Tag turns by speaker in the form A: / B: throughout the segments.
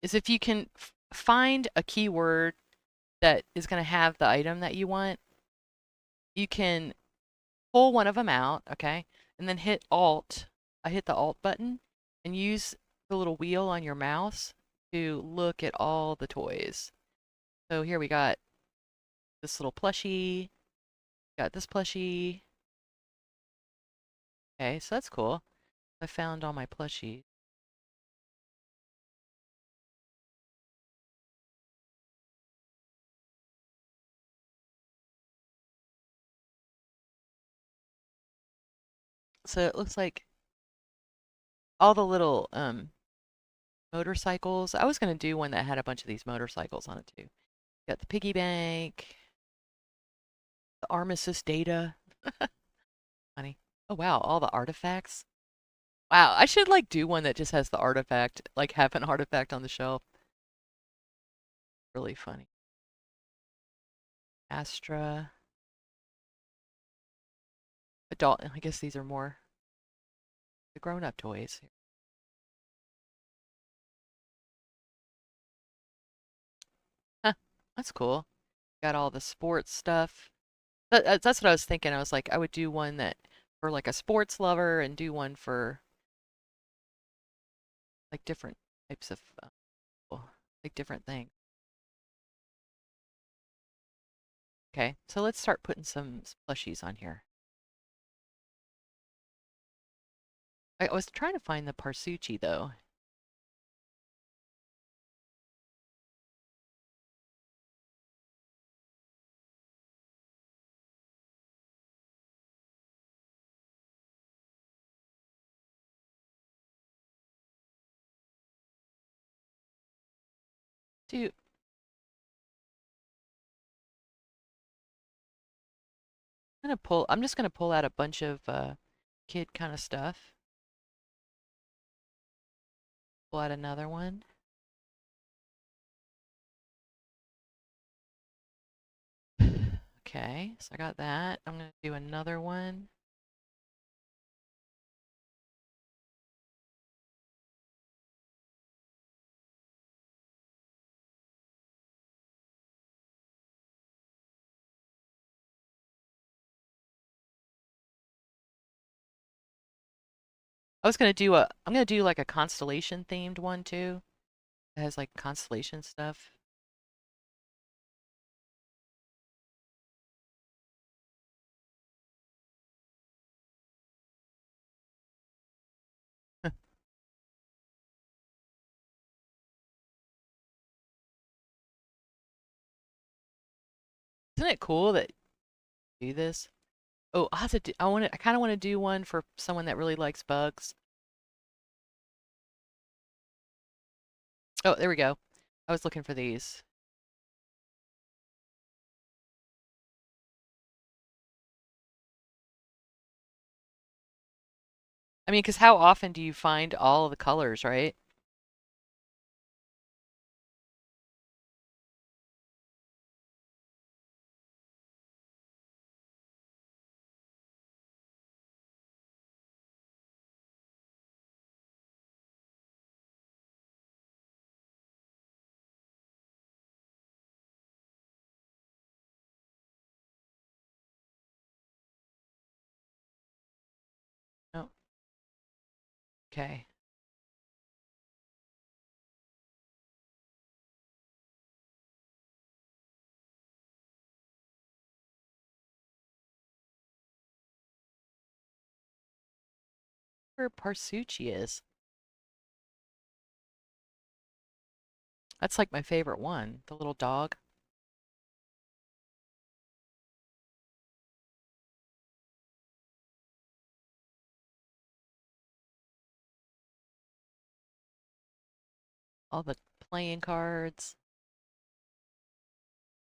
A: is if you can find a keyword that is going to have the item that you want, you can pull one of them out, okay, and then hit Alt. I hit the Alt button and use the little wheel on your mouse to look at all the toys. So here we got this little plushie, got this plushie. Okay, so that's cool. I found all my plushies. So it looks like all the little motorcycles. I was gonna do one that had a bunch of these motorcycles on it too. Got the piggy bank, the armistice data. Funny. Oh wow, all the artifacts. Wow, I should like do one that just has the artifact, like have an artifact on the shelf. Really funny. Astra. Adult, I guess these are more the grown-up toys. Huh, that's cool. Got all the sports stuff. That's what I was thinking. I was like, I would do one that for like a sports lover and do one for like different types of like different things. Okay, so let's start putting some plushies on here. I was trying to find the Parsucci though. Do I'm just gonna pull out a bunch of kid kind of stuff. Pull out another one. Okay, so I got that. I'm gonna do another one. I'm gonna do like a constellation themed one too. It has like constellation stuff. Isn't it cool that you do this? Oh, I have to do, I kind of want to do one for someone that really likes bugs. Oh, there we go. I was looking for these. I mean, because how often do you find all of the colors, right? Oh, okay. Where Parsucci is. That's like my favorite one. The little dog. All the playing cards.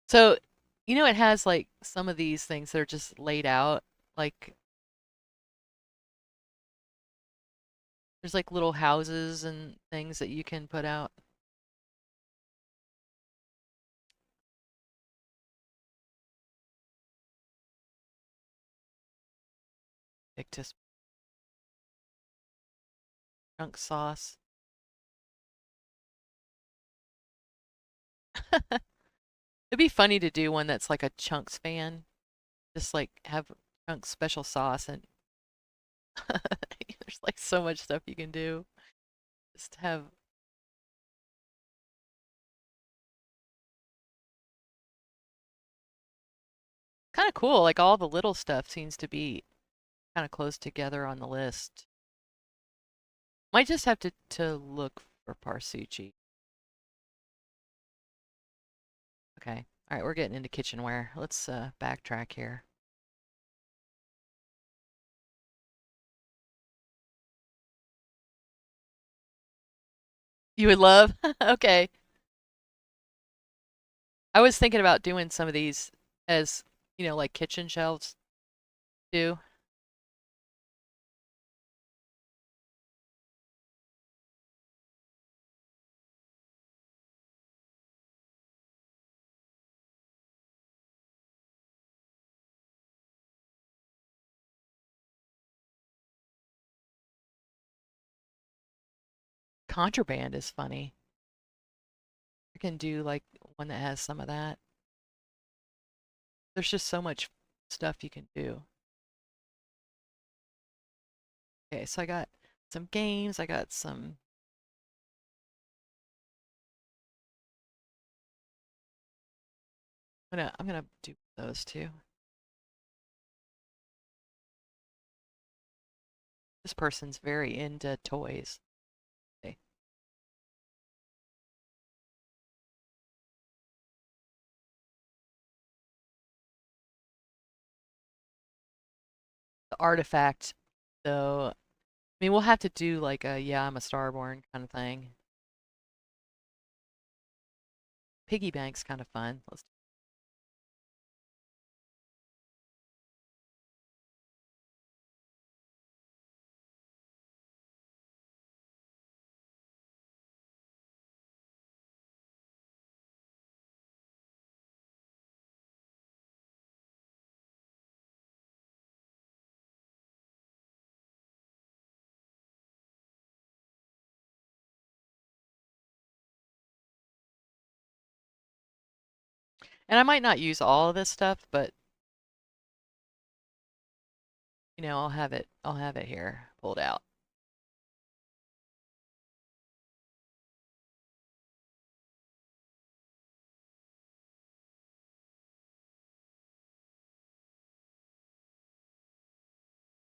A: So, it has like some of these things that are just laid out. Like there's like little houses and things that you can put out. Ictus chunk sauce. It'd be funny to do one that's like a Chunks fan. Just like have Chunks special sauce and there's like so much stuff you can do. Just have kind of cool. Like all the little stuff seems to be kind of close together on the list. Might just have to look for Parsucci. Okay. All right, we're getting into kitchenware. Let's backtrack here. You would love? Okay. I was thinking about doing some of these as, like kitchen shelves do. Contraband is funny. I can do like one that has some of that. There's just so much stuff you can do. Okay, so I got some games, I got some I'm gonna do those too. This person's very into toys. Okay. The artifact, though, I mean, we'll have to do like a yeah, I'm a Starborn kind of thing. Piggy bank's kind of fun. Let's and I might not use all of this stuff, but I'll have it here pulled out.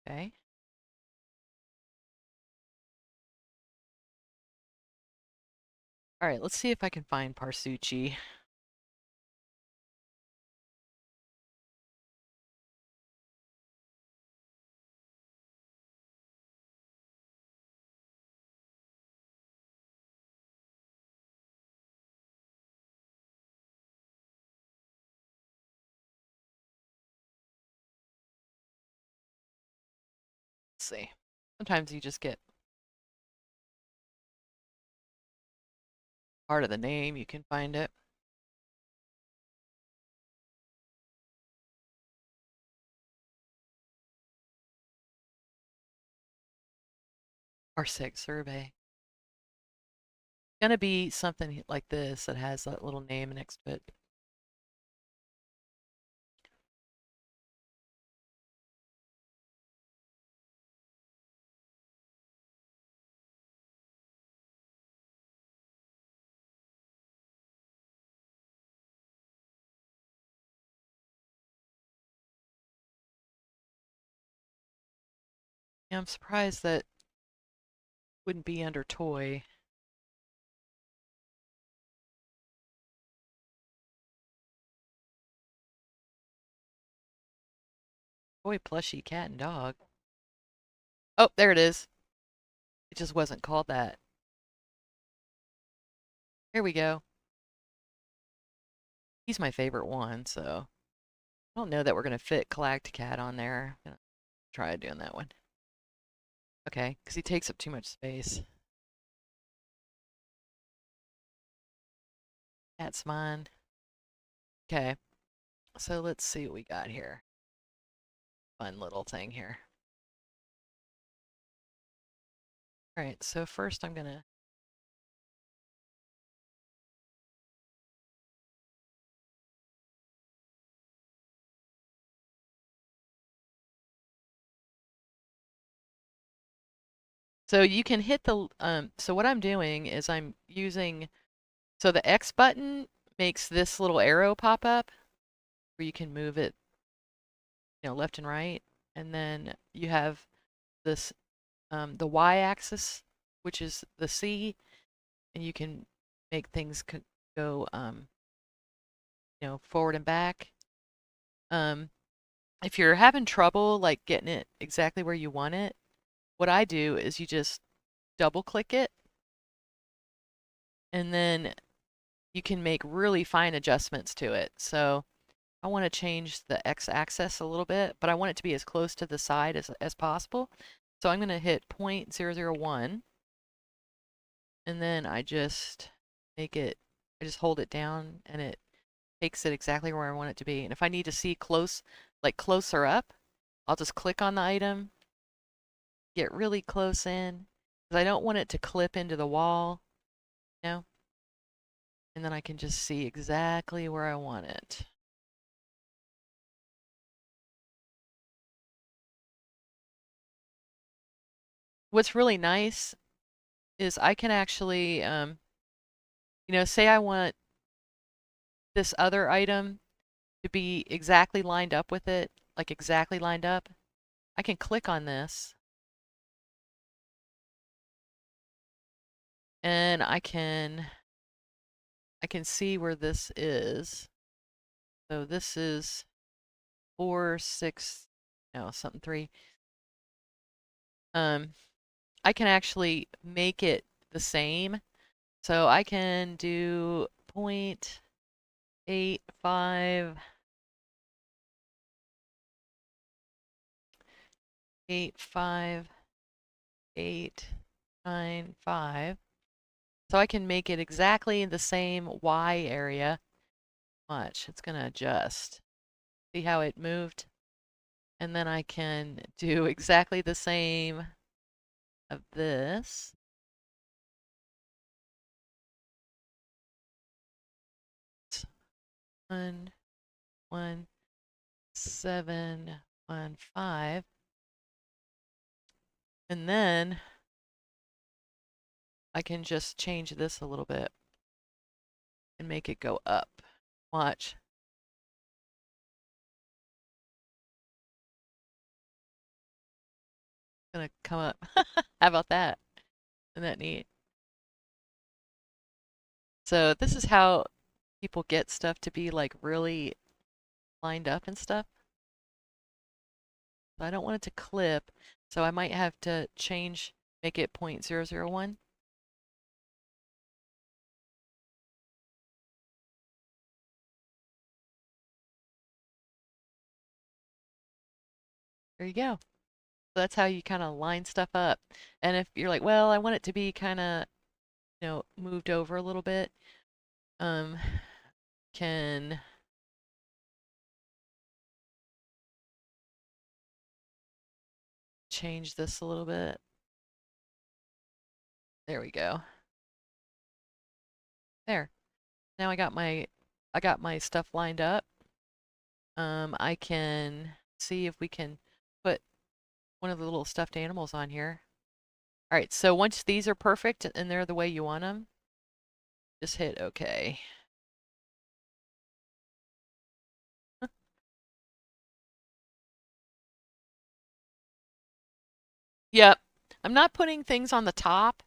A: Okay. All right, let's see if I can find Parsucci. Let's see. Sometimes you just get part of the name, you can find it. Parsec survey. Gonna be something like this that has that little name next to it. Yeah, I'm surprised that wouldn't be under toy. Toy plushie cat and dog. Oh, there it is. It just wasn't called that. Here we go. He's my favorite one, so I don't know that we're gonna fit Collect Cat on there. I'm gonna try doing that one. Okay, because he takes up too much space. That's mine. Okay, so let's see what we got here. Fun little thing here. All right, so first I'm gonna So you can hit the, so what I'm doing is I'm using, so the X button makes this little arrow pop up where you can move it, left and right. And then you have this, the Y axis, which is the C, and you can make things go, forward and back. If you're having trouble like getting it exactly where you want it, what I do is you just double click it, and then you can make really fine adjustments to it. So I want to change the X axis a little bit, but I want it to be as close to the side as possible. So I'm going to hit 0.001, and then I just I just hold it down, and it takes it exactly where I want it to be. And if I need to see closer up, I'll just click on the item, get really close in, because I don't want it to clip into the wall, you know? And then I can just see exactly where I want it. What's really nice is I can actually, say I want this other item to be exactly lined up with it, like exactly lined up. I can click on this, and I can see where this is. So this is 4, 6, no, something 3. I can actually make it the same. So I can do 0.85, 85895. So I can make it exactly the same Y area. Watch, it's going to adjust. See how it moved? And then I can do exactly the same of this. One, 1, 7, 1, 5. And then I can just change this a little bit and make it go up. Watch. It's gonna come up. How about that? Isn't that neat? So this is how people get stuff to be like really lined up and stuff. I don't want it to clip, so I might have to make it 0.001. There you go. So that's how you kind of line stuff up. And if you're like, well, I want it to be kind of, moved over a little bit, um, can change this a little bit. There we go. There. Now I got my stuff lined up. I can see if we can put one of the little stuffed animals on here. All right, so once these are perfect and they're the way you want them, just hit OK. Yep. I'm not putting things on the top.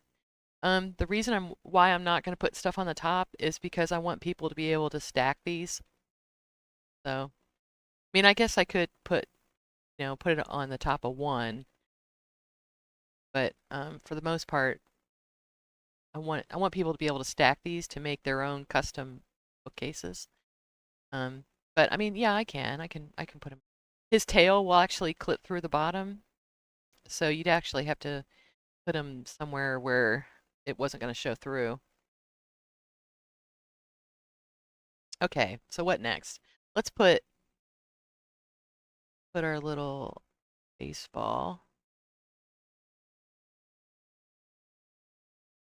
A: The reason why I'm not going to put stuff on the top is because I want people to be able to stack these. So, I mean, I guess I could put it on the top of one, but for the most part, I want people to be able to stack these to make their own custom bookcases. Um, but I mean, yeah, I can put him. His tail will actually clip through the bottom, so you'd actually have to put him somewhere where it wasn't going to show through. Okay, so what next? Let's put our little baseball.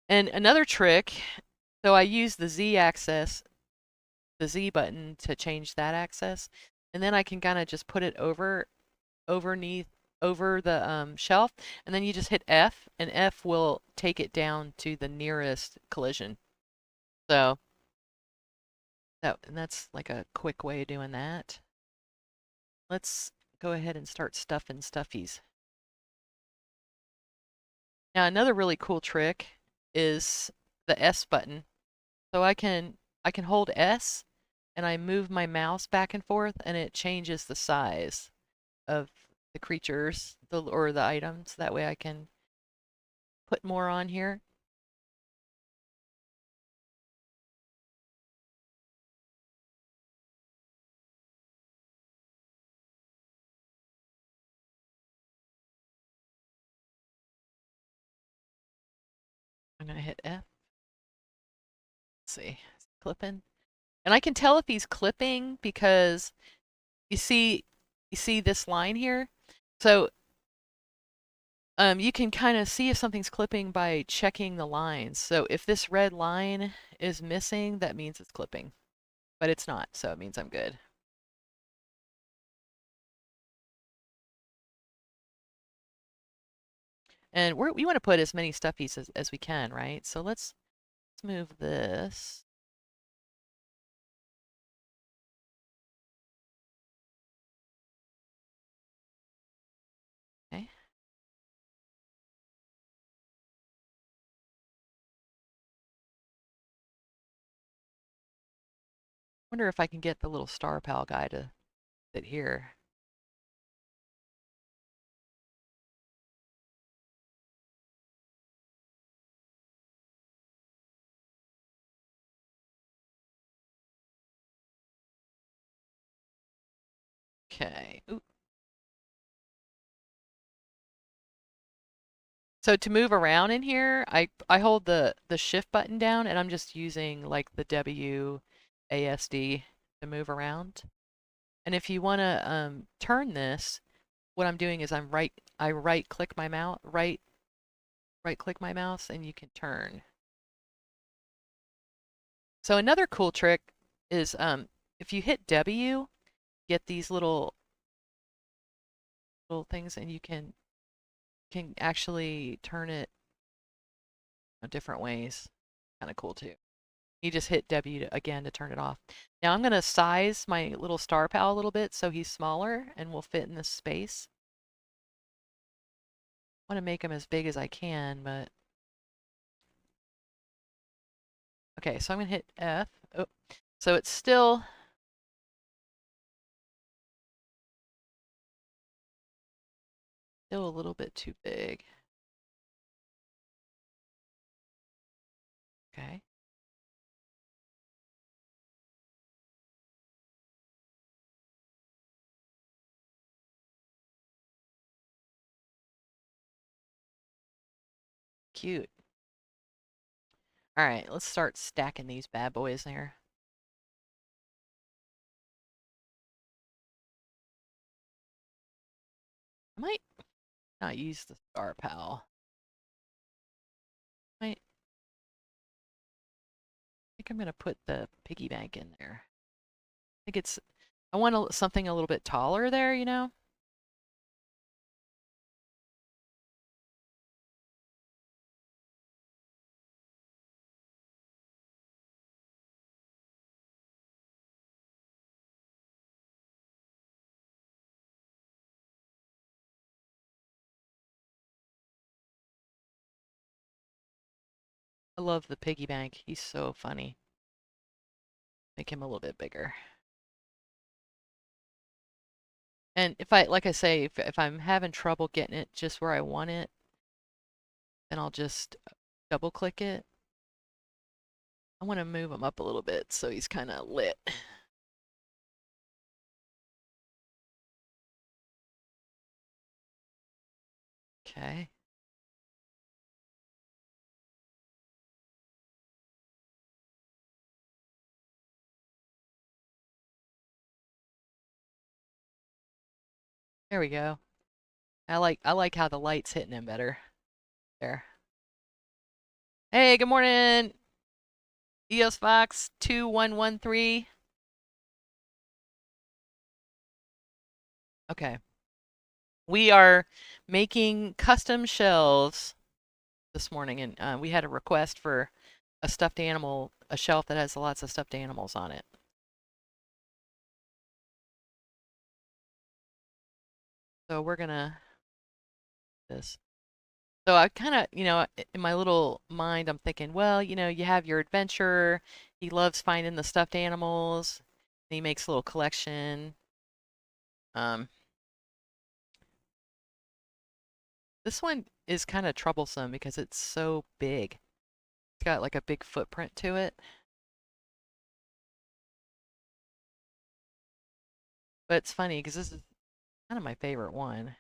A: And another trick, so I use the Z axis, the Z button to change that axis, and then I can kind of just put it underneath over the shelf, and then you just hit F, and F will take it down to the nearest collision. So that's like a quick way of doing that. Let's go ahead and start stuffing stuffies. Now another really cool trick is the S button. So I can hold S and I move my mouse back and forth and it changes the size of the creatures or the items. That way I can put more on here. I'm going to hit F. Let's see. Clipping. And I can tell if he's clipping because you see this line here. So you can kind of see if something's clipping by checking the lines. So if this red line is missing, that means it's clipping. But it's not, so it means I'm good. And we want to put as many stuffies as we can, right? So let's move this. Okay. Wonder if I can get the little star pal guy to sit here. Okay. Ooh. So to move around in here, I hold the shift button down and I'm just using like the WASD to move around. And if you want to turn this, what I'm doing is I right click my mouse, right click my mouse and you can turn. So another cool trick is if you hit W, get these little things and you can actually turn it different ways. Kind of cool too. You just hit W again to turn it off. Now I'm going to size my little star pal a little bit so he's smaller and will fit in this space. I want to make him as big as I can, but okay, so I'm going to hit F. Oh, so it's still a little bit too big. Okay. Cute. All right, let's start stacking these bad boys there. I might not use the star pal. I think I'm going to put the piggy bank in there. I want something a little bit taller there, you know? I love the piggy bank. He's so funny. Make him a little bit bigger. And like I say, if I'm having trouble getting it just where I want it, then I'll just double click it. I want to move him up a little bit so he's kind of lit. Okay. There we go. I like how the light's hitting him better. There. Hey, good morning. EOS Fox 2113. Okay. We are making custom shelves this morning, and we had a request for a stuffed animal, a shelf that has lots of stuffed animals on it. So we're gonna this. So I kind of, in my little mind, I'm thinking, well, you have your adventurer. He loves finding the stuffed animals. And he makes a little collection. Um, this one is kind of troublesome because it's so big. It's got like a big footprint to it. But it's funny because this is kind of my favorite one.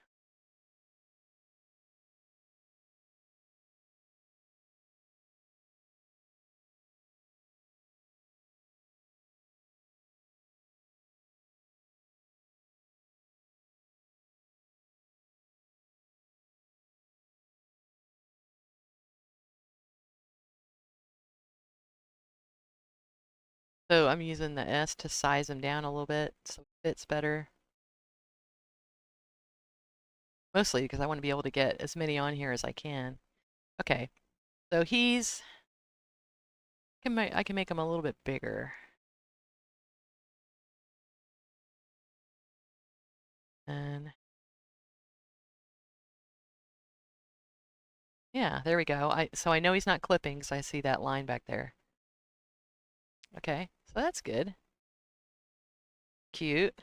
A: So I'm using the S to size them down a little bit so it fits better. Mostly because I want to be able to get as many on here as I can. Okay, so I can make him a little bit bigger. And yeah, there we go. So I know he's not clipping because I see that line back there. Okay, so that's good. Cute.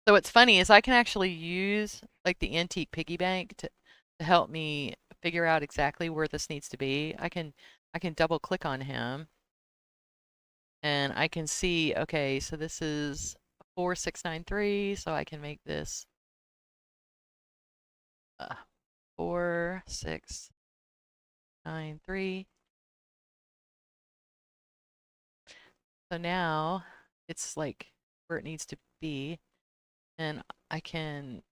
A: So what's funny is I can actually use like the antique piggy bank to help me figure out exactly where this needs to be. I can double click on him and I can see, okay, so this is 4693, so I can make this 4693. So now it's like where it needs to be. And I can,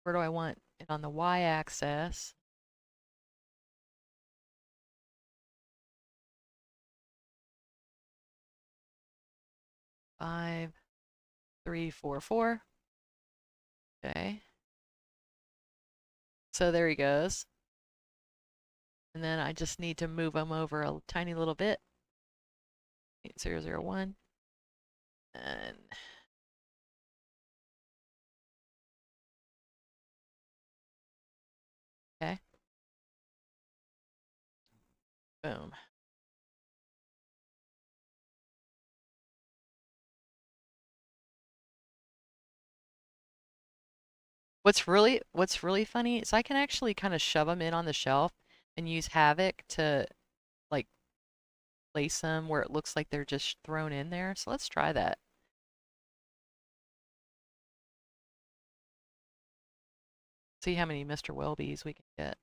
A: where do I want it on the y-axis? Five, 3, 4, 4. Okay. So there he goes. And then I just need to move him over a tiny little bit. 8001. And okay. Boom. What's really funny is I can actually kind of shove them in on the shelf and use Havoc to like place them where it looks like they're just thrown in there. So let's try that. See how many Mr. Welbys we can get.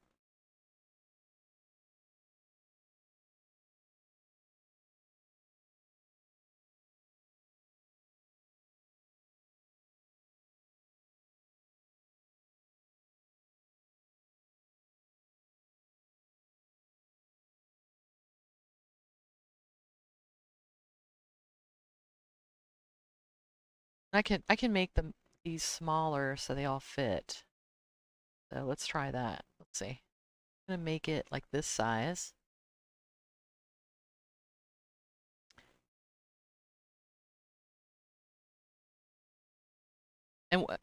A: I can make them these smaller so they all fit. So let's try that. Let's see. I'm gonna make it like this size.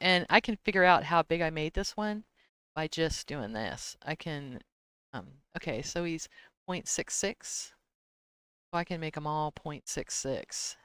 A: And I can figure out how big I made this one by just doing this. I can okay, so he's 0.66. So I can make them all 0.66.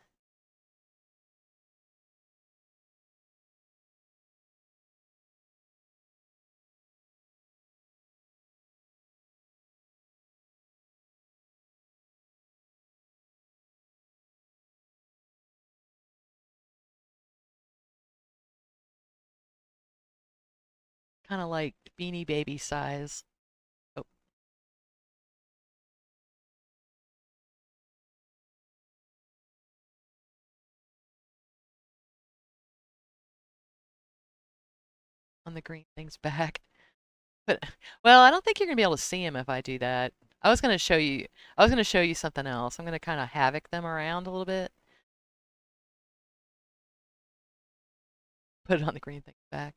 A: Kind of like Beanie Baby size. Oh, on the green things back. But, well, I don't think you're gonna be able to see them if I do that. I was gonna show you. I was gonna show you something else. I'm gonna kind of havoc them around a little bit. Put it on the green things back.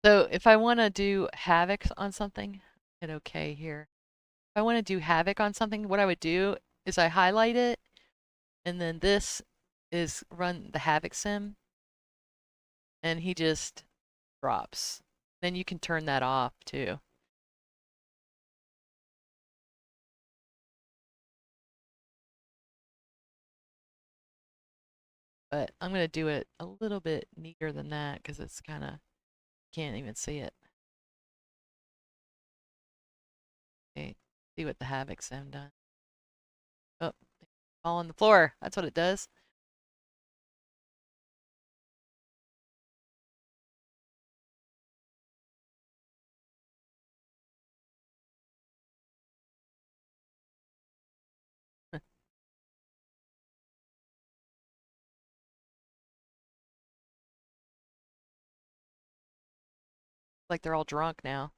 A: So if I want to do havoc on something, hit OK here. If I want to do havoc on something, what I would do is I highlight it, and then this is run the havoc sim, and he just drops. Then you can turn that off too. But I'm going to do it a little bit neater than that because it's kind of, can't even see it. Okay, see what the havoc sim done. Oh, fall on the floor. That's what it does. Like they're all drunk now.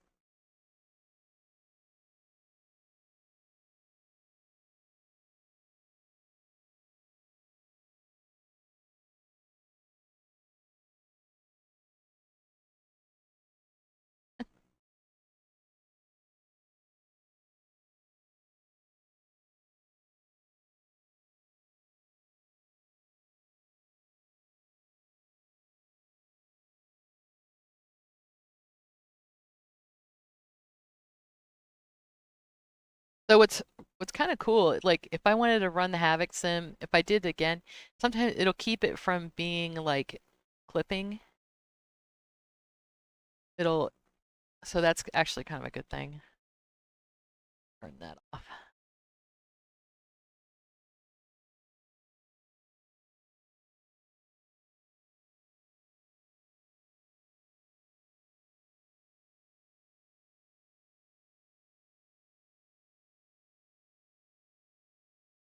A: So what's kind of cool, like if I wanted to run the Havoc sim, if I did it again, sometimes it'll keep it from being like clipping. It'll, so that's actually kind of a good thing. Turn that off.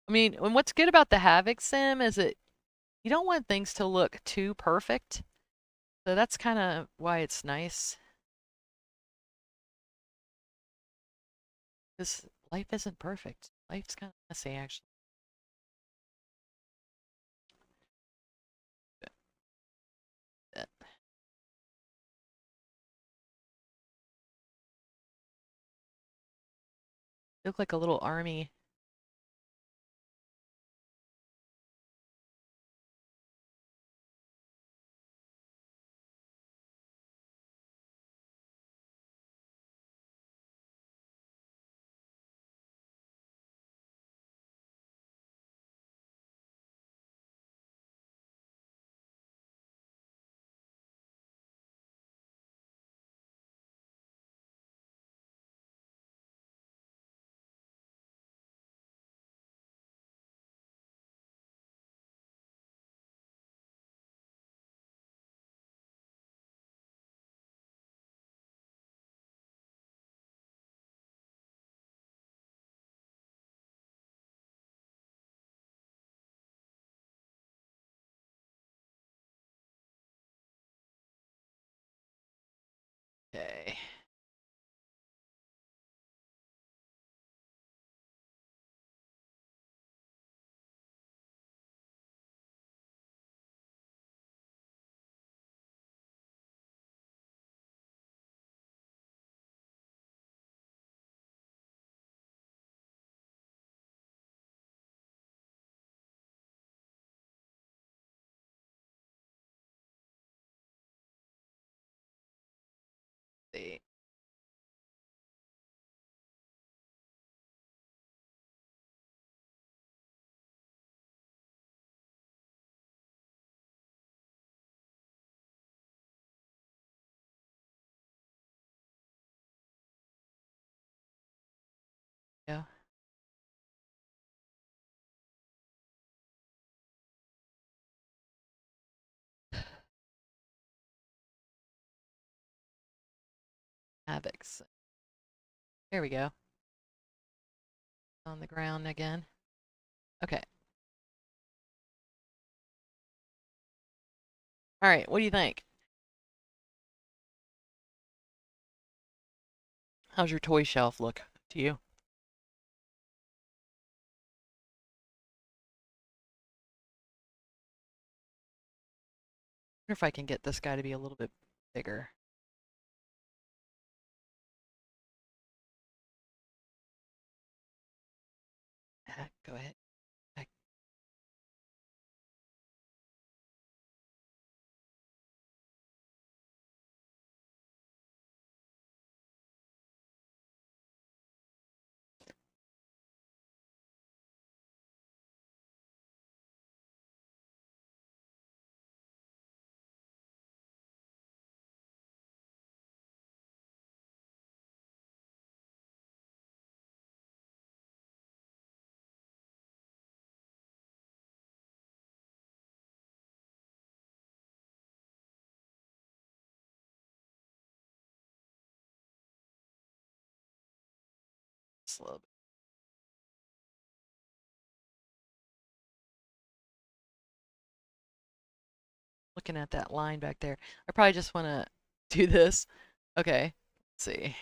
A: I mean, and what's good about the Havoc sim is that you don't want things to look too perfect. So that's kind of why it's nice. Because life isn't perfect. Life's kind of messy, actually. You look like a little army. Havocs. There we go. On the ground again. Okay. All right, what do you think? How's your toy shelf look to you? I wonder if I can get this guy to be a little bit bigger. Go ahead. Just a little bit. Looking at that line back there. I probably just want to do this. Okay. Let's see.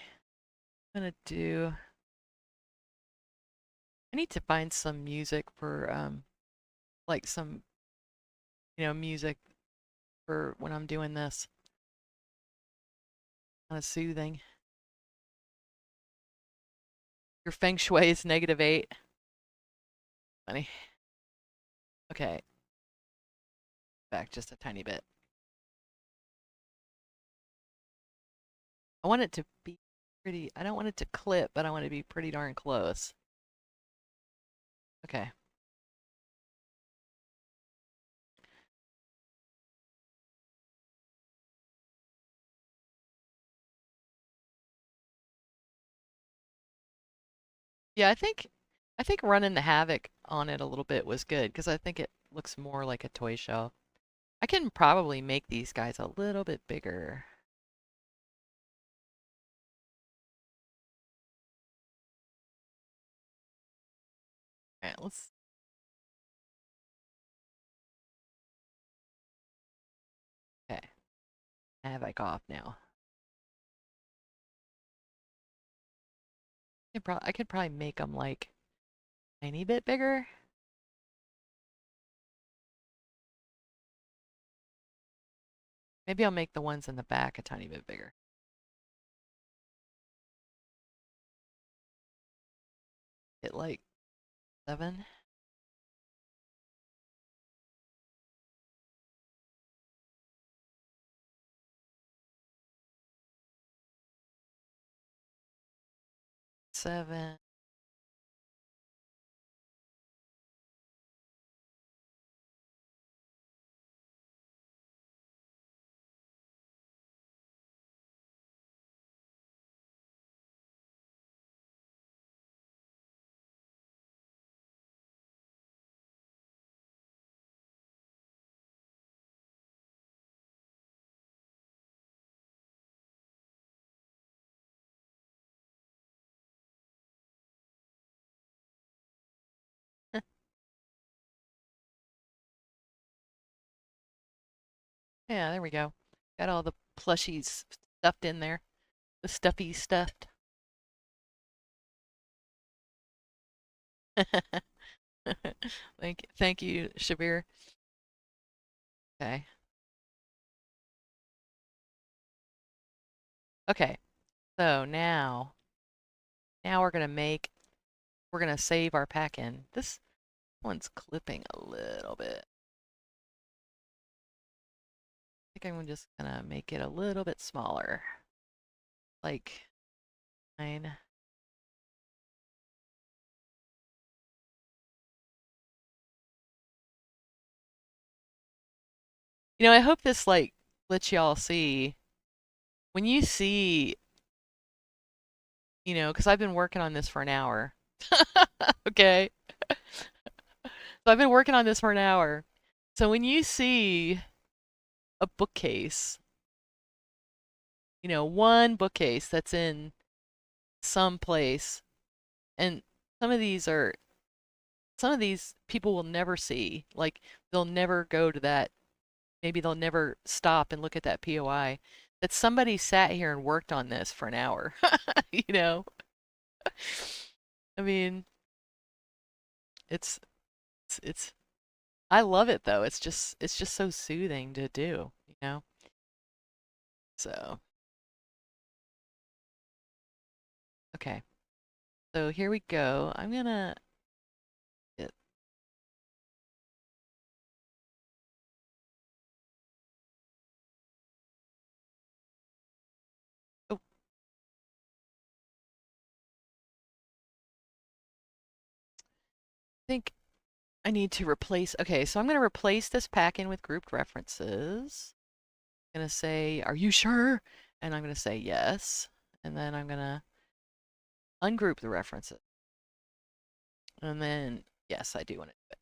A: I'm gonna do. I need to find some music for like some music for when I'm doing this. Kind of soothing. Your feng shui is -8. Funny. Okay. Back just a tiny bit. I want it to be pretty. I don't want it to clip, but I want it to be pretty darn close. Okay. Yeah, I think running the Havoc on it a little bit was good because I think it looks more like a toy shelf. I can probably make these guys a little bit bigger. All right, let's. Okay, Havoc off now. I could probably make them like a tiny bit bigger. Maybe I'll make the ones in the back a tiny bit bigger. Hit like 7. 7. Yeah, there we go. Got all the plushies stuffed in there. The stuffy stuffed. Thank you, Shabir. Okay. Okay. So now we're gonna save our pack in. This one's clipping a little bit. I think I'm just gonna make it a little bit smaller. Like 9. I hope this like lets y'all see when you see, because I've been working on this for an hour. Okay. So I've been working on this for an hour. So when you see a bookcase, one bookcase that's in some place. And some of these are, some of these people will never see. Like, they'll never go to that. Maybe they'll never stop and look at that POI. That somebody sat here and worked on this for an hour. you know? I mean, it's, it's, I love it though. It's just so soothing to do, you know? So, okay. So here we go. I'm gonna, it, oh, I think I need to replace, okay, so I'm gonna replace this pack in with grouped references. I'm gonna say, are you sure? And I'm gonna say yes. And then I'm gonna ungroup the references. And then, yes, I do want to do it.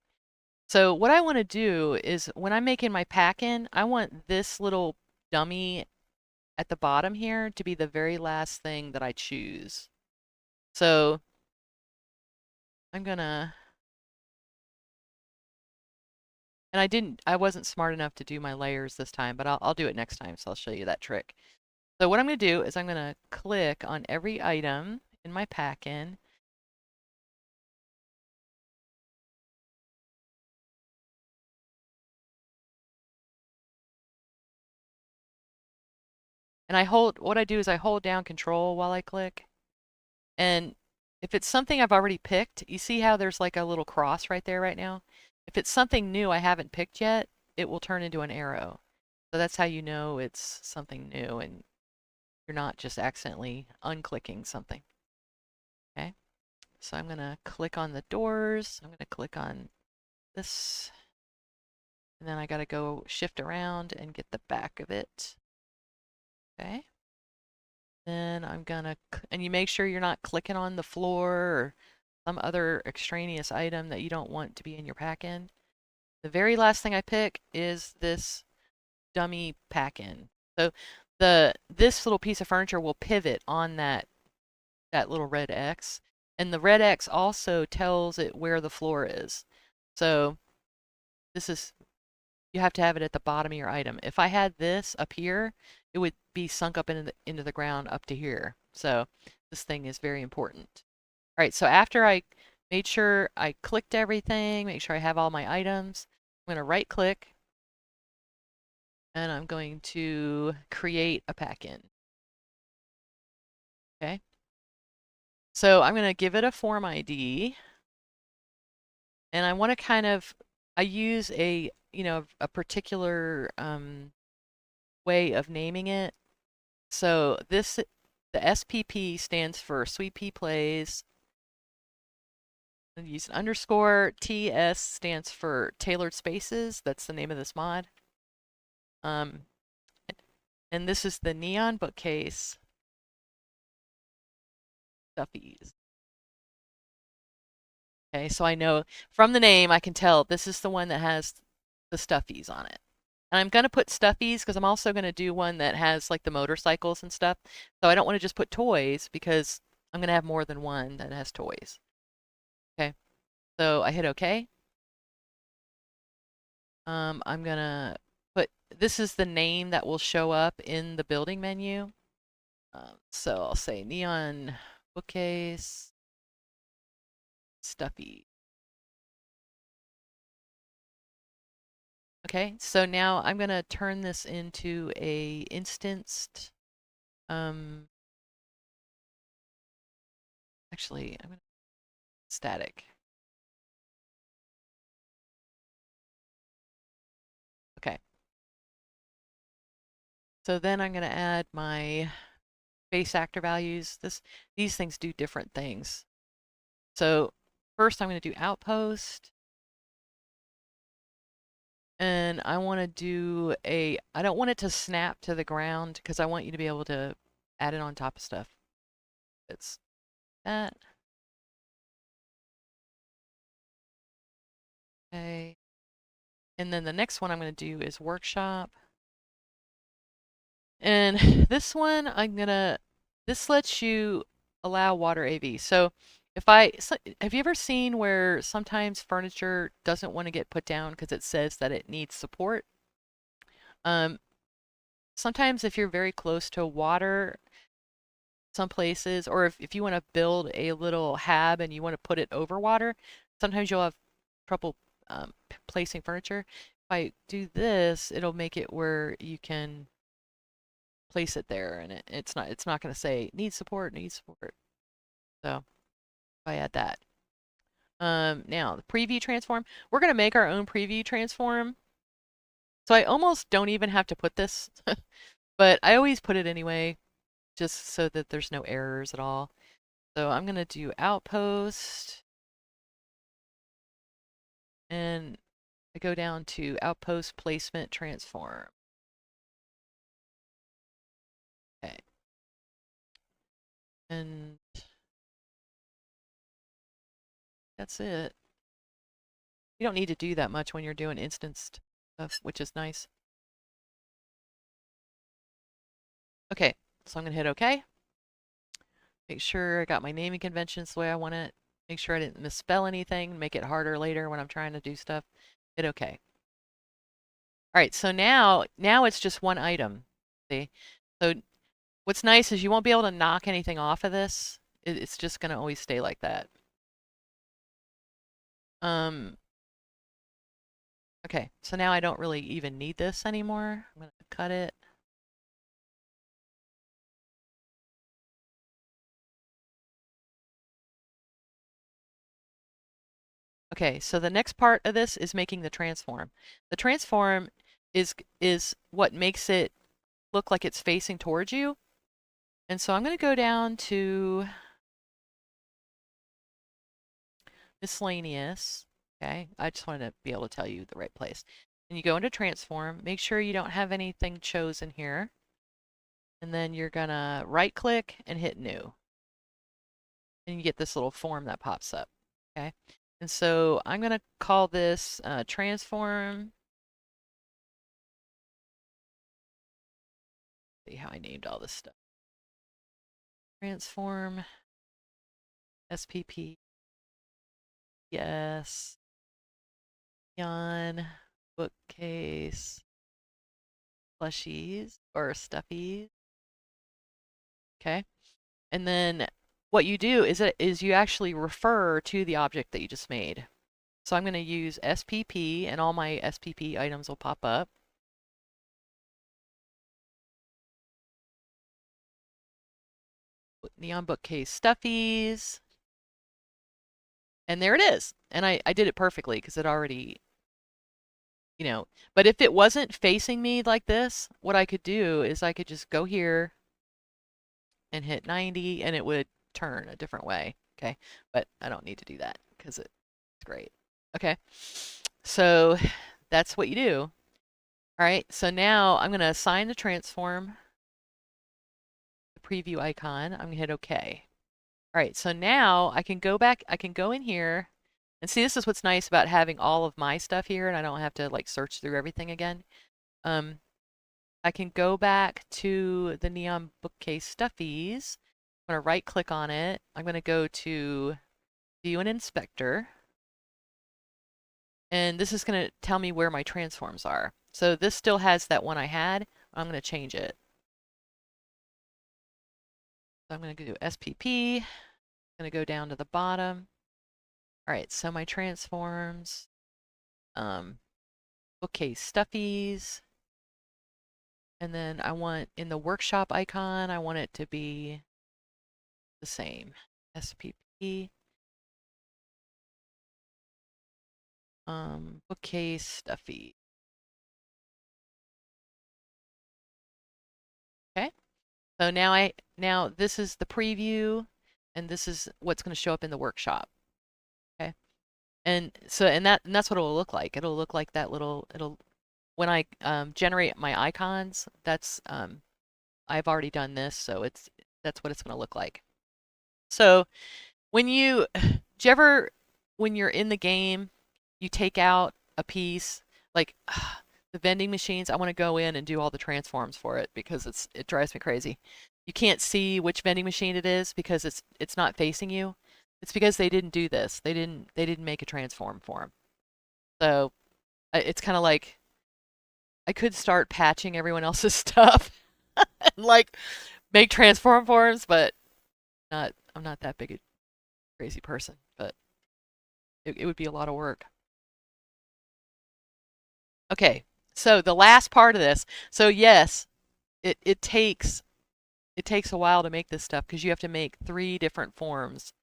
A: So what I want to do is when I'm making my pack in, I want this little dummy at the bottom here to be the very last thing that I choose. So I'm gonna, and I wasn't smart enough to do my layers this time, but I'll do it next time, so I'll show you that trick. So what I'm gonna do is I'm gonna click on every item in my pack in, and what I do is I hold down Control while I click, and if it's something I've already picked, you see how there's like a little cross right there right now? If it's something new I haven't picked yet, it will turn into an arrow. So that's how you know it's something new and you're not just accidentally unclicking something. Okay, so I'm gonna click on the doors. I'm gonna click on this, and then I gotta go shift around and get the back of it. Okay. Then I'm gonna, and you make sure you're not clicking on the floor or some other extraneous item that you don't want to be in your pack-in. The very last thing I pick is this dummy pack-in. So this little piece of furniture will pivot on that little red X, and the red X also tells it where the floor is. So this is, you have to have it at the bottom of your item. If I had this up here, it would be sunk up into the ground up to here. So this thing is very important. All right, so after I made sure I clicked everything, make sure I have all my items, I'm going to right click and I'm going to create a pack-in. Okay. So I'm going to give it a form ID and I want to kind of, I use a particular way of naming it. So the SPP stands for Sweet Pea Plays. Use an underscore. TS stands for Tailored Spaces. That's the name of this mod. Um, and this is the neon bookcase stuffies. Okay, so I know from the name I can tell this is the one that has the stuffies on it. And I'm going to put stuffies because I'm also going to do one that has like the motorcycles and stuff. So I don't want to just put toys because I'm going to have more than one that has toys. Okay, so I hit OK. I'm going to put, this is the name that will show up in the building menu. So I'll say neon bookcase stuffy. Okay, so now I'm going to turn this into a instanced, um, actually, I'm going to static. Okay. So then I'm going to add my base actor values. These things do different things. So first I'm going to do outpost. And I want to do I don't want it to snap to the ground because I want you to be able to add it on top of stuff. It's that. Okay. And then the next one I'm going to do is workshop. And this one, this lets you allow water AV. So have you ever seen where sometimes furniture doesn't want to get put down because it says that it needs support? Um, Sometimes if you're very close to water, some places, or if you want to build a little hab and you want to put it over water, sometimes you'll have trouble placing furniture. If I do this, it'll make it where you can place it there, and it's not going to say needs support, needs support. So if I add that. Now the preview transform, we're going to make our own preview transform. So I almost don't even have to put this, but I always put it anyway, just so that there's no errors at all. So I'm going to do outpost, and I go down to outpost placement transform. Okay. And that's it. You don't need to do that much when you're doing instanced stuff, which is nice. Okay, so I'm going to hit OK. Make sure I got my naming conventions the way I want it. Make sure I didn't misspell anything, make it harder later when I'm trying to do stuff. Hit OK. All right, so now it's just one item. See? So what's nice is you won't be able to knock anything off of this. It's just going to always stay like that. Okay, so now I don't really even need this anymore. I'm going to cut it. Okay, so the next part of this is making the transform. The transform is what makes it look like it's facing towards you. And so I'm going to go down to miscellaneous. Okay, I just wanted to be able to tell you the right place. And you go into transform. Make sure you don't have anything chosen here. And then you're going to right click and hit new. And you get this little form that pops up. Okay, and so I'm going to call this transform. See how I named all this stuff. Transform SPP. Yes. Yon bookcase plushies or stuffies. Okay. And then what you do is you actually refer to the object that you just made. So I'm going to use SPP, and all my SPP items will pop up. Neon bookcase stuffies. And there it is. And I did it perfectly because it already, but if it wasn't facing me like this, what I could do is I could just go here and hit 90 and it would turn a different way. Okay. But I don't need to do that because it's great. Okay. So that's what you do. All right. So now I'm going to assign the transform, the preview icon. I'm going to hit OK. All right. So now I can go back. I can go in here and see, this is what's nice about having all of my stuff here, and I don't have to like search through everything again. I can go back to the neon bookcase stuffies. I'm going to right click on it. I'm going to go to view and inspector. And this is going to tell me where my transforms are. So this still has that one I had. I'm going to change it. So I'm going to do SPP. I'm going to go down to the bottom. All right, so my transforms, bookcase stuffies. And then I want, in the workshop icon, I want it to be the same. SPP. Bookcase stuffy. Okay. So now this is the preview, and this is what's going to show up in the workshop. Okay. And so that's what it'll look like. It'll look like that little when I generate my icons, that's I've already done this, so that's what it's going to look like. So do you ever, when you're in the game, you take out a piece, like the vending machines, I want to go in and do all the transforms for it because it drives me crazy. You can't see which vending machine it is because it's not facing you. It's because they didn't do this. They didn't make a transform for them. So it's kind of like I could start patching everyone else's stuff and like make transform forms, but not I'm not that big a crazy person. But it would be a lot of work. Okay, so the last part of this. So yes, it takes a while to make this stuff because you have to make 3 different forms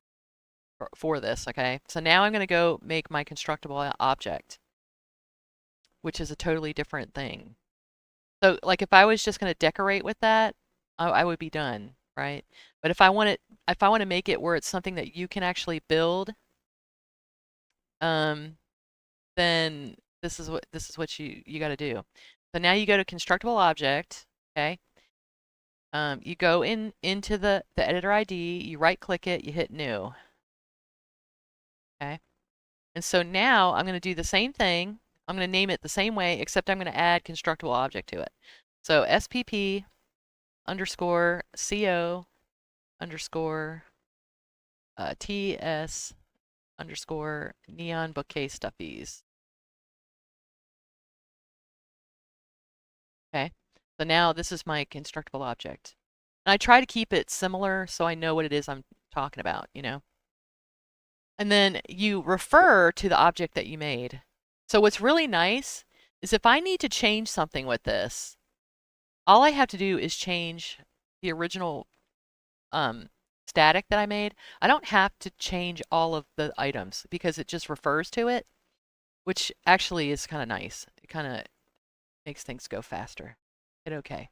A: for this. Okay, so now I'm going to go make my constructible object, which is a totally different thing. So like if I was just going to decorate with that, I would be done, right? But if I want to make it where it's something that you can actually build, um, then this is what you got to do. So now you go to constructible object, okay? You go into the editor ID, you right click it, you hit new, okay? And so now I'm going to do the same thing. I'm going to name it the same way, except I'm going to add constructible object to it. So SPP underscore CO underscore TS underscore neon bookcase stuffies. Okay, so now this is my constructible object. And I try to keep it similar so I know what it is I'm talking about, you know? And then you refer to the object that you made. So what's really nice is if I need to change something with this, all I have to do is change the original static that I made. I don't have to change all of the items because it just refers to it, which actually is kind of nice. It kind of makes things go faster. Hit OK.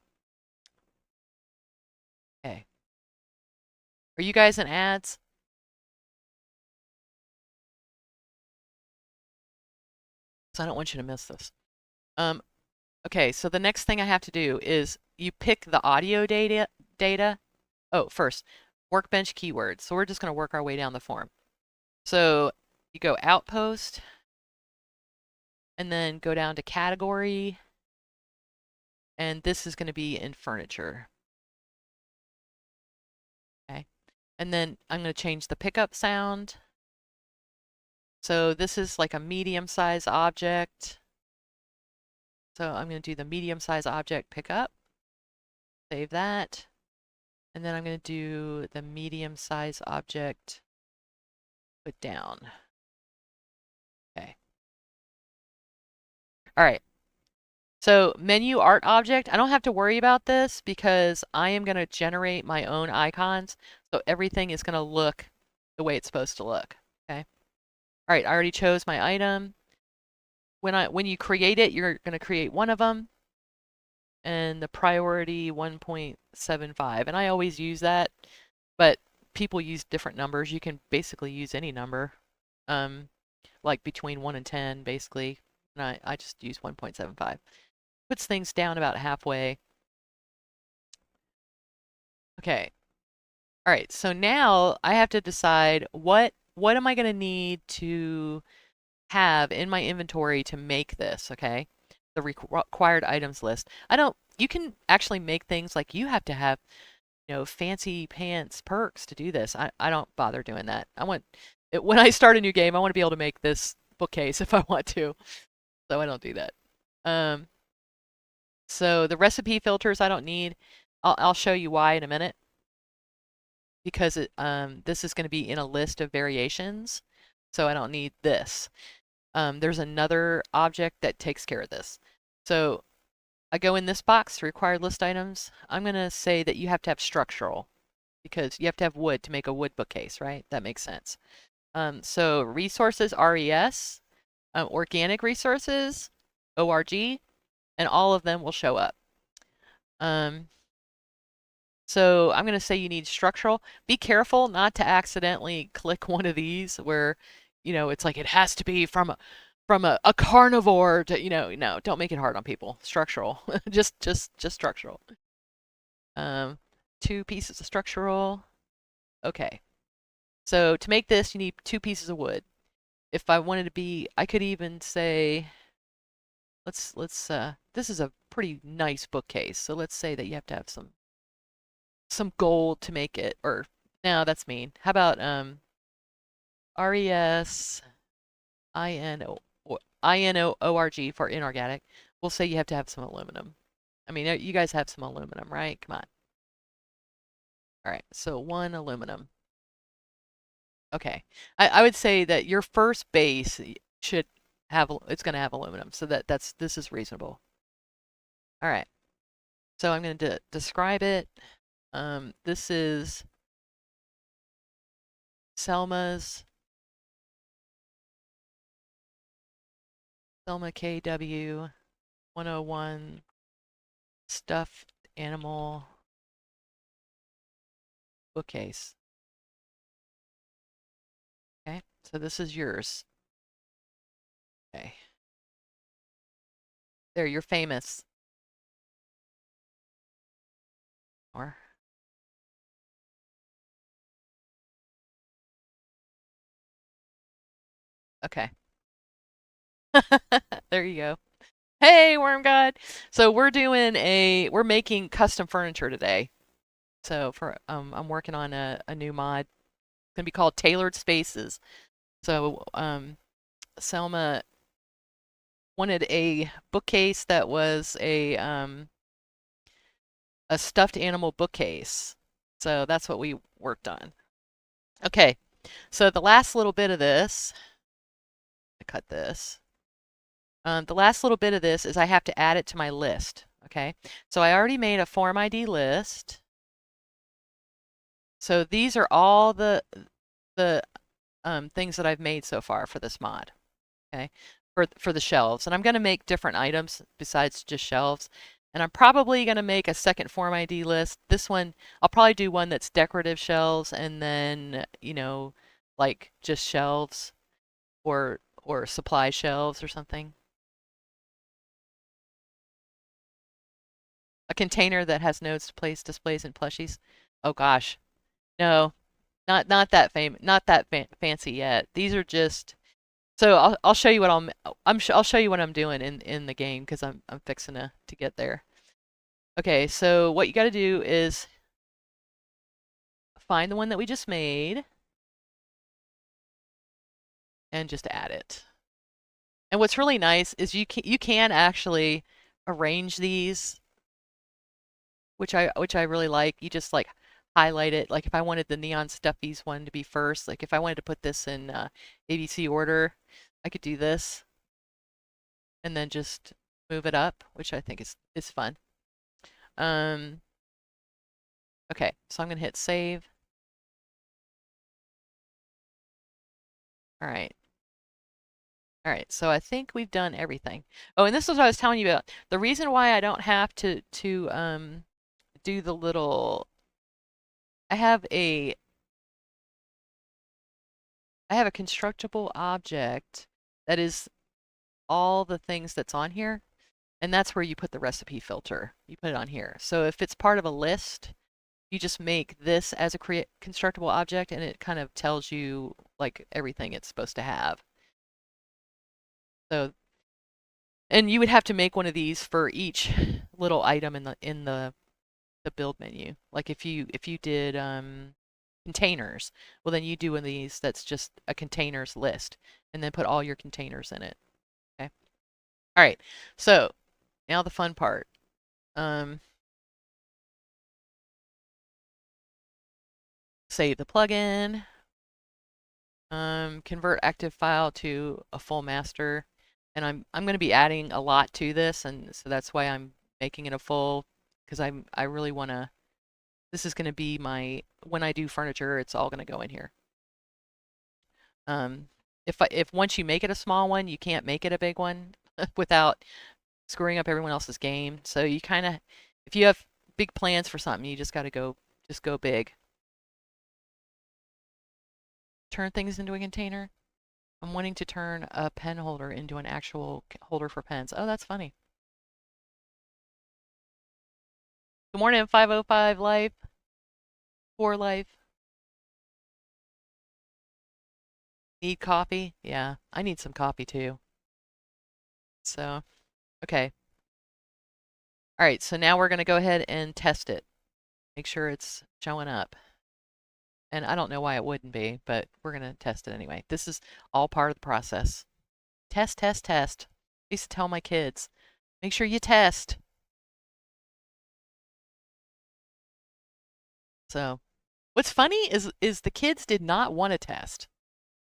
A: Okay. Are you guys in ads? So I don't want you to miss this. Um, okay, so the next thing I have to do is you pick the audio data. Oh, first, workbench keywords. So we're just going to work our way down the form. So you go outpost, and then go down to category, and this is going to be in furniture. Okay, and then I'm going to change the pickup sound. So this is like a medium-sized object. So I'm going to do the medium-sized object pickup. Save that. And then I'm going to do the medium-sized object put down. Okay. All right. So menu art object, I don't have to worry about this because I am going to generate my own icons. So everything is going to look the way it's supposed to look. Okay. All right. I already chose my item. When you create it, you're going to create one of them and the priority 1.75. And I always use that, but people use different numbers. You can basically use any number, like between 1 and 10, basically. And I just use 1.75. Puts things down about halfway. Okay. All right. So now I have to decide what am I going to need to have in my inventory to make this, okay? The required items list. You can actually make things like you have to have, fancy pants perks to do this. I don't bother doing that. When I start a new game, I want to be able to make this bookcase if I want to. So I don't do that. So the recipe filters I don't need. I'll show you why in a minute. Because this is going to be in a list of variations. So I don't need this. There's another object that takes care of this. So I go in this box, required list items. I'm going to say that you have to have structural because you have to have wood to make a wood bookcase, right? That makes sense. So resources, RES, organic resources, ORG, and all of them will show up. So I'm going to say you need structural. Be careful not to accidentally click one of these where, it's like it has to be from a carnivore to, no, don't make it hard on people. Structural, just structural. 2 pieces of structural. Okay. So to make this, you need 2 pieces of wood. If I wanted to be, I could even say this is a pretty nice bookcase. So let's say that you have to have some gold to make it, or no, that's mean. How about RESINOORG for inorganic? We'll say you have to have some aluminum. I mean, you guys have some aluminum, right? Come on. All right, so 1 aluminum. Okay. I would say that your first base should have, it's going to have aluminum, so this is reasonable. All right. So I'm going to describe it. This is Selma's Selma KW 101 stuffed animal bookcase. Okay, so this is yours. Okay. There, you're famous. Or okay. There you go. Hey, Worm God. So we're making custom furniture today. So I'm working on a new mod. It's gonna be called Tailored Spaces. So Selma wanted a bookcase that was a stuffed animal bookcase. So that's what we worked on. Okay, so the last little bit of this, I cut this. The last little bit of this is I have to add it to my list. Okay, so I already made a form ID list. So these are all the things that I've made so far for this mod. Okay, for the shelves, and I'm going to make different items besides just shelves. And I'm probably going to make a second form ID list. This one, I'll probably do one that's decorative shelves, and then like just shelves or supply shelves or something. A container that has notes to place displays and plushies. Oh gosh, no, not that not that fancy yet. These are just so I'll show you what I'll show you what I'm doing in the game because I'm fixing to get there. Okay, so what you got to do is find the one that we just made and just add it. And what's really nice is you can actually arrange these, which I really like. You just like highlight it. Like if I wanted the neon stuffies one to be first, like if I wanted to put this in ABC order, I could do this and then just move it up, which I think is fun. Um, okay, so I'm gonna hit save. All right. All right, so I think we've done everything. Oh, and this is what I was telling you about. The reason why I don't have to do the little I have a constructible object that is all the things that's on here, and that's where you put the recipe filter. You put it on here. So if it's part of a list, you just make this as a constructible object, and it kind of tells you like everything it's supposed to have. So, and you would have to make one of these for each little item in the build menu. Like if you did containers, well then you do one of these that's just a containers list, and then put all your containers in it. Okay. All right. So now the fun part. Save the plugin. Convert active file to a full master, and I'm going to be adding a lot to this, and so that's why I'm making it a full because I really want to. This is going to be my when I do furniture, it's all going to go in here. If once you make it a small one, you can't make it a big one without screwing up everyone else's game. So you kind of, if you have big plans for something, you just got to go big. Turn things into a container. I'm wanting to turn a pen holder into an actual holder for pens. Oh, that's funny. Good morning, 505 Life, 4 Life. Need coffee? Yeah, I need some coffee too. So, Okay. All right, so now we're going to go ahead and test it. Make sure it's showing up. And I don't know why it wouldn't be, but we're going to test it anyway. This is all part of the process. Test, test, test. I used to tell my kids, make sure you test. So, what's funny is the kids did not want to test.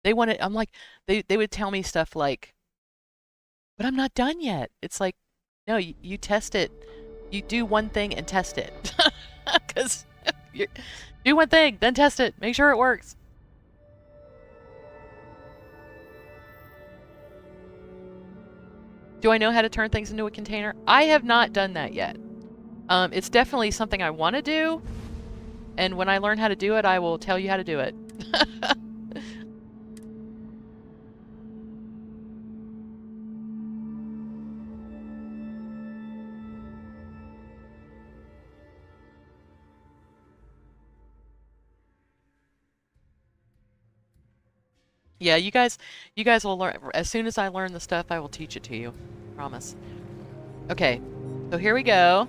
A: They wanted, I'm like, they would tell me stuff like, but I'm not done yet. It's like, no, you test it. You do one thing and test it. Because you do one thing, then test it. Make sure it works. Do I know how to turn things into a container? I have not done that yet. It's definitely something I want to do. And when I learn how to do it, I will tell you how to do it. Yeah, you guys will learn. As soon as I learn the stuff, I will teach it to you. Promise. Okay, so here we go.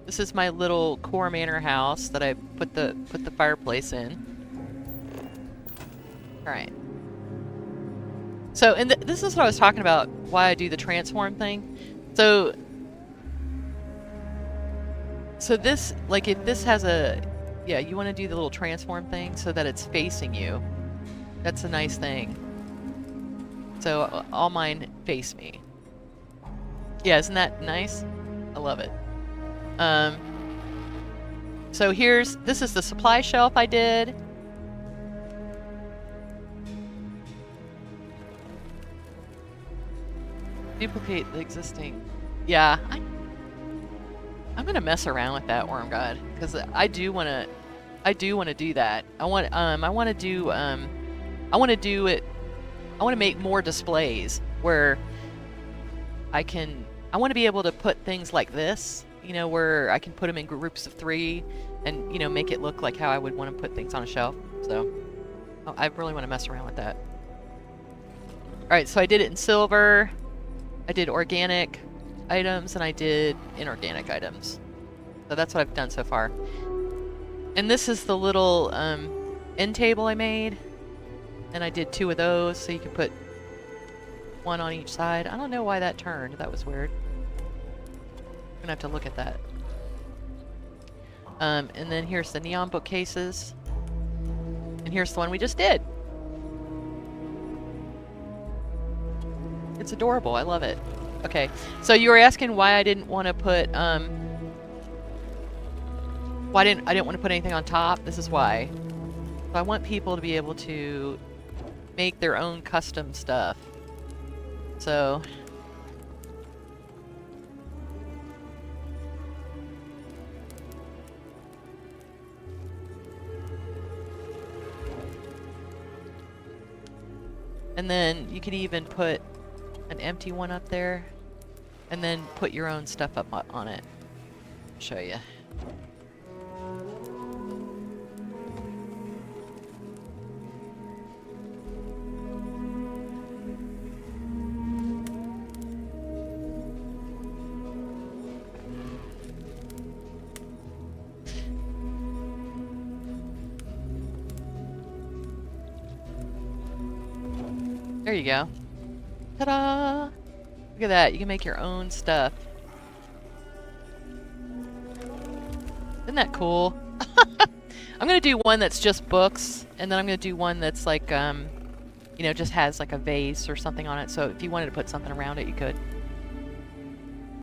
A: This is my little core manor house that I put the fireplace in. All right. So, and this is what I was talking about, why I do the transform thing. So this, like, if this has a, yeah, you want to do the little transform thing so that it's facing you. That's a nice thing. So all mine face me. Yeah, isn't that nice? I love it. So this is the supply shelf I did. Duplicate the existing. Yeah, I'm gonna mess around with that, Worm God, because I do wanna do that. I want to do it. I want to make more displays where I want to be able to put things like this, you know, where I can put them in groups of 3 and, you know, make it look like how I would want to put things on a shelf. So I really want to mess around with that. All right, so I did it in silver. I did organic items and I did inorganic items. So that's what I've done so far. And this is the little end table I made. And I did 2 of those, so you can put 1 on each side. I don't know why that turned. That was weird. I'm gonna have to look at that. And then here's the neon bookcases. And here's the one we just did. It's adorable. I love it. Okay, so you were asking why I didn't want to put I didn't want to put anything on top. This is why. So I want people to be able to make their own custom stuff. So and then you could even put an empty one up there and then put your own stuff up on it. I'll show you. There you go. Ta-da! Look at that. You can make your own stuff. Isn't that cool? I'm going to do one that's just books, and then I'm going to do one that's like, you know, just has like a vase or something on it. So if you wanted to put something around it, you could.